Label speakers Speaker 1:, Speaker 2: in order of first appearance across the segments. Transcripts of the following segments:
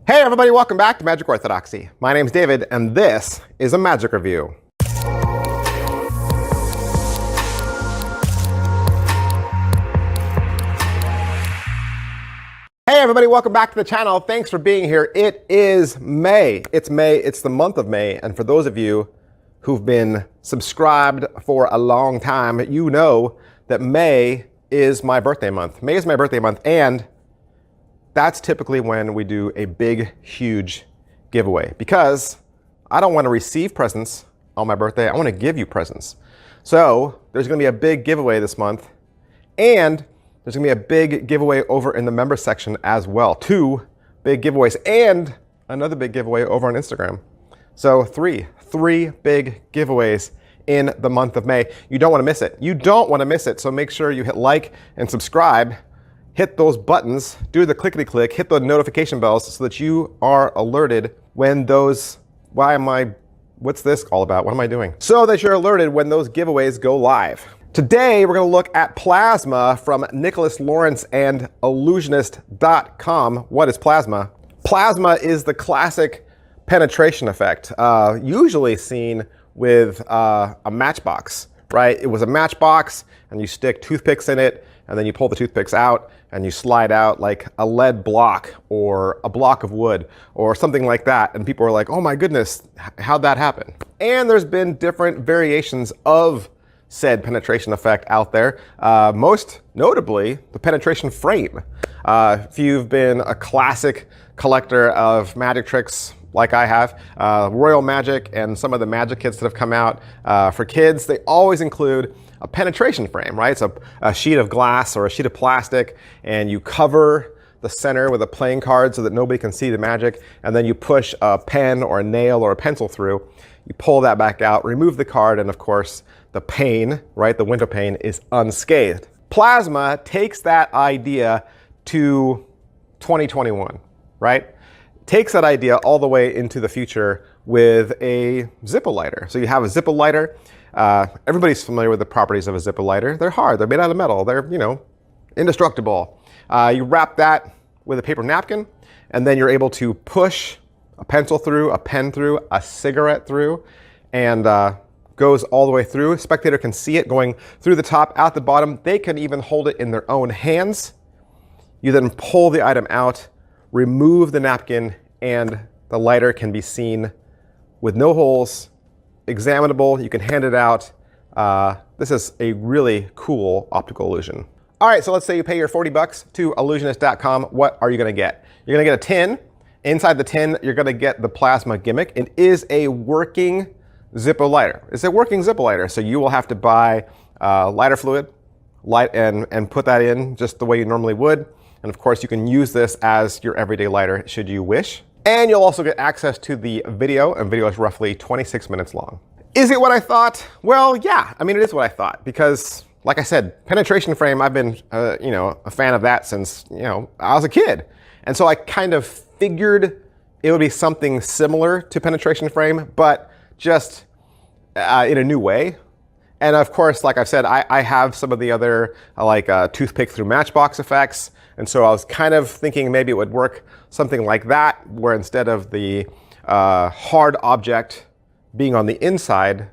Speaker 1: Hey everybody, welcome back to Magic Orthodoxy. My name's David, and this is a magic review. Hey everybody, welcome back to the channel. Thanks for being here. It is May. It's May, it's the month of May, and for those of you who've been subscribed for a long time, you know that May is my birthday month. May is my birthday month, and that's typically when we do a big, huge giveaway, because I don't want to receive presents on my birthday. I want to give you presents. So there's going to be a big giveaway this month, and there's going to be a big giveaway over in the member section as well. 2 big giveaways and another big giveaway over on Instagram. So three big giveaways in the month of May. You don't want to miss it. You don't want to miss it. So make sure you hit like and subscribe. Hit those buttons, do the clickety-click, hit the notification bells so that you are alerted when those, what's this all about? What am I doing? So that you're alerted when those giveaways go live. Today, we're gonna look at plasma from Nicholas Lawrence and Ellusionist.com. What is plasma? Plasma is the classic penetration effect, usually seen with a matchbox, right? It was a matchbox and you stick toothpicks in it, and then you pull the toothpicks out and you slide out like a lead block or a block of wood or something like that. And people are like, oh my goodness, how'd that happen? And there's been different variations of said penetration effect out there. Most notably, the penetration frame. If you've been a classic collector of magic tricks like I have, Royal Magic and some of the magic kits that have come out for kids, they always include a penetration frame, right? It's a sheet of glass or a sheet of plastic, and you cover the center with a playing card so that nobody can see the magic, and then you push a pen or a nail or a pencil through. You pull that back out, remove the card, and of course, the pane, right, the window pane, is unscathed. Plasma takes that idea to 2021, right? Takes that idea all the way into the future with a Zippo lighter. So you have a Zippo lighter. Everybody's familiar with the properties of a Zippo lighter. They're hard, they're made out of metal, they're, indestructible. You wrap that with a paper napkin, and then you're able to push a pencil through, a pen through, a cigarette through, and goes all the way through. A spectator can see it going through the top, out the bottom. They can even hold it in their own hands. You then pull the item out, remove the napkin, and the lighter can be seen with no holes, examinable. You can hand it out. This is a really cool optical illusion. All right, so let's say you pay your 40 bucks to Ellusionist.com. What are you gonna get? You're gonna get a tin. Inside the tin, you're gonna get the plasma gimmick. It is a working Zippo lighter. It's a working Zippo lighter, so you will have to buy lighter fluid, and put that in just the way you normally would. And of course, you can use this as your everyday lighter should you wish. And you'll also get access to the video, and video is roughly 26 minutes long. Is it what I thought? Well, yeah, I mean, it is what I thought, because like I said, penetration frame, I've been, a fan of that since, I was a kid. And so I kind of figured it would be something similar to penetration frame, but just in a new way. And of course, like I've said, I have some of the other toothpick through matchbox effects. And so I was kind of thinking maybe it would work something like that, where instead of the hard object being on the inside,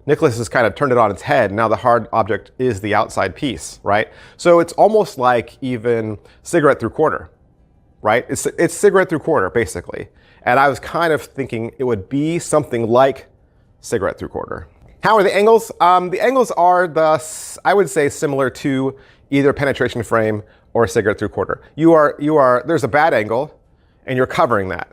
Speaker 1: Nicholas has kind of turned it on its head. Now the hard object is the outside piece, right? So it's almost like even cigarette through quarter, right? It's cigarette through quarter, basically. And I was kind of thinking it would be something like cigarette through quarter. How are the angles? The angles are I would say, similar to either penetration frame or cigarette through quarter. There's a bad angle, and you're covering that.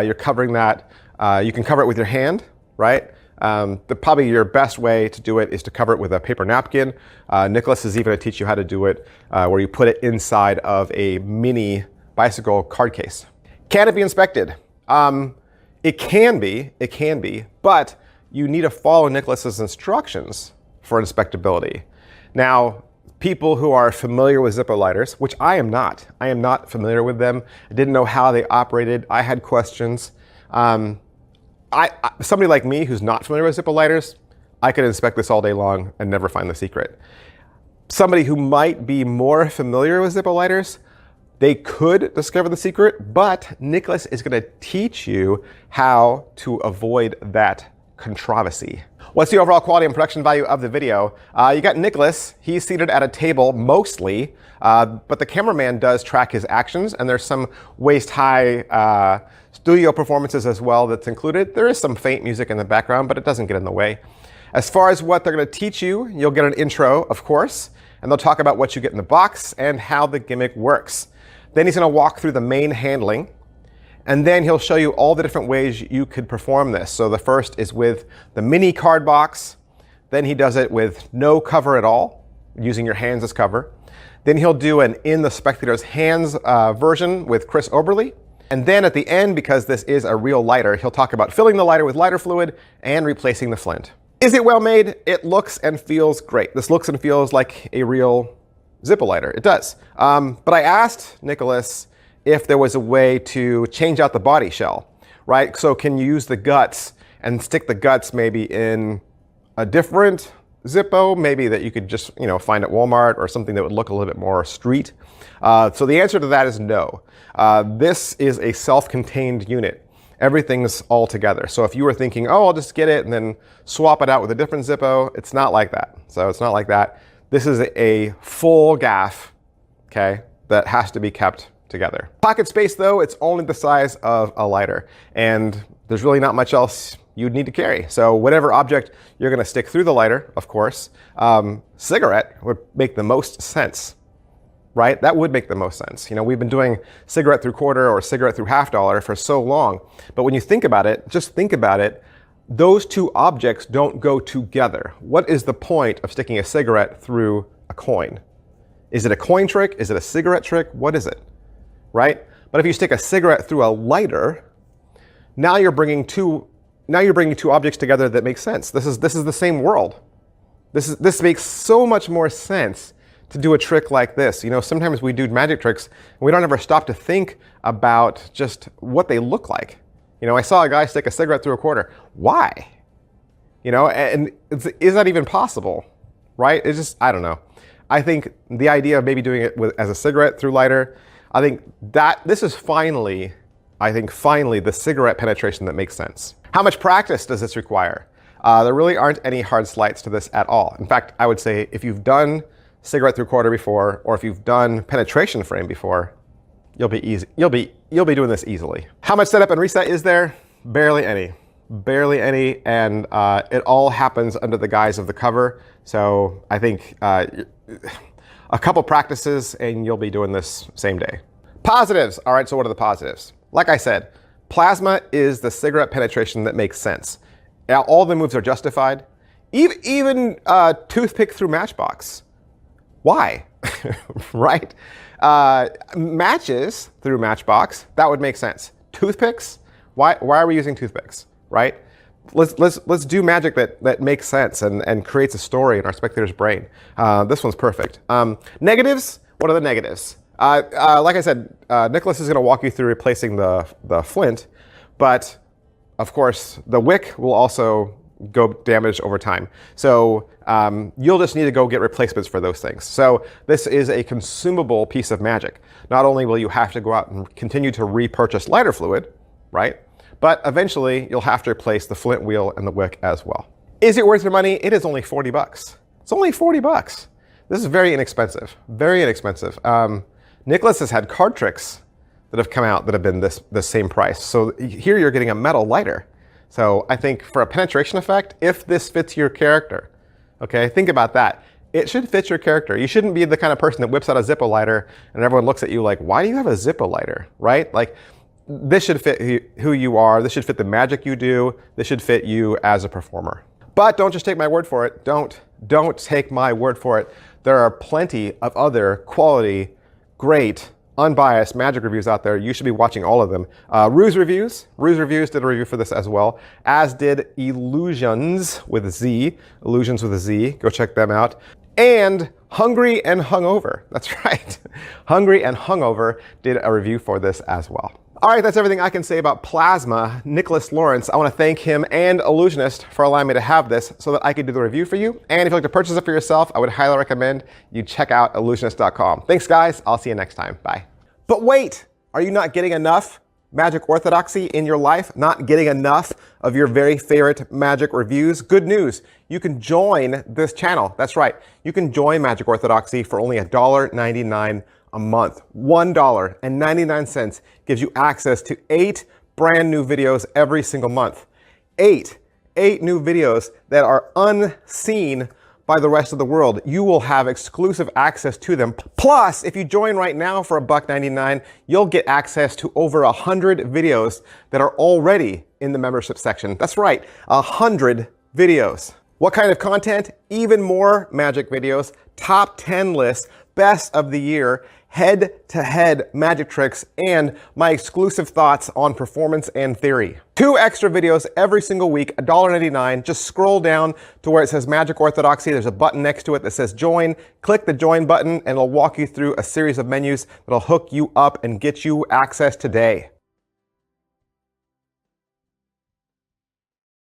Speaker 1: You can cover it with your hand, right? Probably your best way to do it is to cover it with a paper napkin. Nicholas is even going to teach you how to do it, where you put it inside of a mini bicycle card case. Can it be inspected? It can be, but you need to follow Nicholas's instructions for inspectability. Now, people who are familiar with Zippo lighters, which I am not familiar with them. I didn't know how they operated. I had questions. Somebody like me who's not familiar with Zippo lighters, I could inspect this all day long and never find the secret. Somebody who might be more familiar with Zippo lighters, They could discover the secret, but Nicholas is going to teach you how to avoid that controversy. What's the overall quality and production value of the video? You got Nicholas. He's seated at a table mostly, but the cameraman does track his actions, and there's some waist-high studio performances as well that's included. There is some faint music in the background, but it doesn't get in the way. As far as what they're going to teach you, you'll get an intro, of course, and they'll talk about what you get in the box and how the gimmick works. Then he's going to walk through the main handling, and then he'll show you all the different ways you could perform this. So the first is with the mini card box. Then he does it with no cover at all, using your hands as cover. Then he'll do an in the spectator's hands version with Chris Oberly. And then at the end, because this is a real lighter, he'll talk about filling the lighter with lighter fluid and replacing the flint. Is it well made? It looks and feels great. This looks and feels like a real Zippo lighter. It does. But I asked Nicholas if there was a way to change out the body shell, right? So can you use the guts and stick the guts maybe in a different Zippo, maybe that you could just find at Walmart, or something that would look a little bit more street? So the answer to that is no. This is a self-contained unit. Everything's all together. So if you were thinking, oh, I'll just get it and then swap it out with a different Zippo, it's not like that. So it's not like that. This is a full gaff, okay, that has to be kept together. Pocket space, though, it's only the size of a lighter, and there's really not much else you'd need to carry. So whatever object you're going to stick through the lighter, of course, cigarette would make the most sense, right? That would make the most sense. We've been doing cigarette through quarter or cigarette through $half for so long, but when you think about it, just think about it, those two objects don't go together. What is the point of sticking a cigarette through a coin? Is it a coin trick? Is it a cigarette trick? What is it, right? But if you stick a cigarette through a lighter, now you're bringing two objects together that make sense. This is the same world. This makes so much more sense to do a trick like this. Sometimes we do magic tricks and we don't ever stop to think about just what they look like. I saw a guy stick a cigarette through a quarter. Why? And is that even possible, right? It's just, I don't know. I think the idea of maybe doing it as a cigarette through lighter, I think that this is finally the cigarette penetration that makes sense. How much practice does this require? There really aren't any hard slides to this at all. In fact, I would say if you've done cigarette through quarter before, or if you've done penetration frame before, you'll be doing this easily. How much setup and reset is there? Barely any. Barely any, and it all happens under the guise of the cover. So I think a couple practices and you'll be doing this same day. Positives. All right, so what are the positives? Like I said, plasma is the cigarette penetration that makes sense. All the moves are justified. Even toothpick through matchbox. Why? Right? Matches through matchbox, that would make sense. Toothpicks, why are we using toothpicks, right? Let's do magic that makes sense and creates a story in our spectator's brain. This one's perfect. Negatives, what are the negatives? Like I said, Nicholas is going to walk you through replacing the flint, but of course the wick will also go damaged over time. So you'll just need to go get replacements for those things. So this is a consumable piece of magic. Not only will you have to go out and continue to repurchase lighter fluid, right? But eventually you'll have to replace the flint wheel and the wick as well. Is it worth your money? It is only 40 bucks. It's only 40 bucks. This is very inexpensive, very inexpensive. Nicholas has had card tricks that have come out that have been the same price. So here you're getting a metal lighter. So I think for a penetration effect, if this fits your character, okay, think about that. It should fit your character. You shouldn't be the kind of person that whips out a Zippo lighter and everyone looks at you like, why do you have a Zippo lighter, right? Like, this should fit who you are. This should fit the magic you do. This should fit you as a performer. But don't just take my word for it. Don't take my word for it. There are plenty of other quality, great, unbiased magic reviews out there. You should be watching all of them. Ruse Reviews did a review for this as well, as did Illusions with a Z. Illusions with a Z. Go check them out. And Hungry and Hungover. That's right. Hungry and Hungover did a review for this as well. All right, that's everything I can say about Plasma. Nicholas Lawrence, I want to thank him and Illusionist for allowing me to have this so that I could do the review for you. And if you'd like to purchase it for yourself, I would highly recommend you check out illusionist.com. Thanks, guys. I'll see you next time. Bye. But wait, are you not getting enough Magic Orthodoxy in your life? Not getting enough of your very favorite magic reviews? Good news, you can join this channel. That's right, you can join Magic Orthodoxy for only $1.99 a month. $1.99 gives you access to 8 brand new videos every single month. 8 new videos that are unseen by the rest of the world. You will have exclusive access to them. Plus, if you join right now for $1.99, you'll get access to over 100 videos that are already in the membership section. That's right, 100 videos. What kind of content? Even more magic videos, top 10 lists, best of the year, head-to-head magic tricks, and my exclusive thoughts on performance and theory. 2 extra videos every single week, $1.99. Just scroll down to where it says Magic Orthodoxy. There's a button next to it that says join. Click the join button and it'll walk you through a series of menus that'll hook you up and get you access today.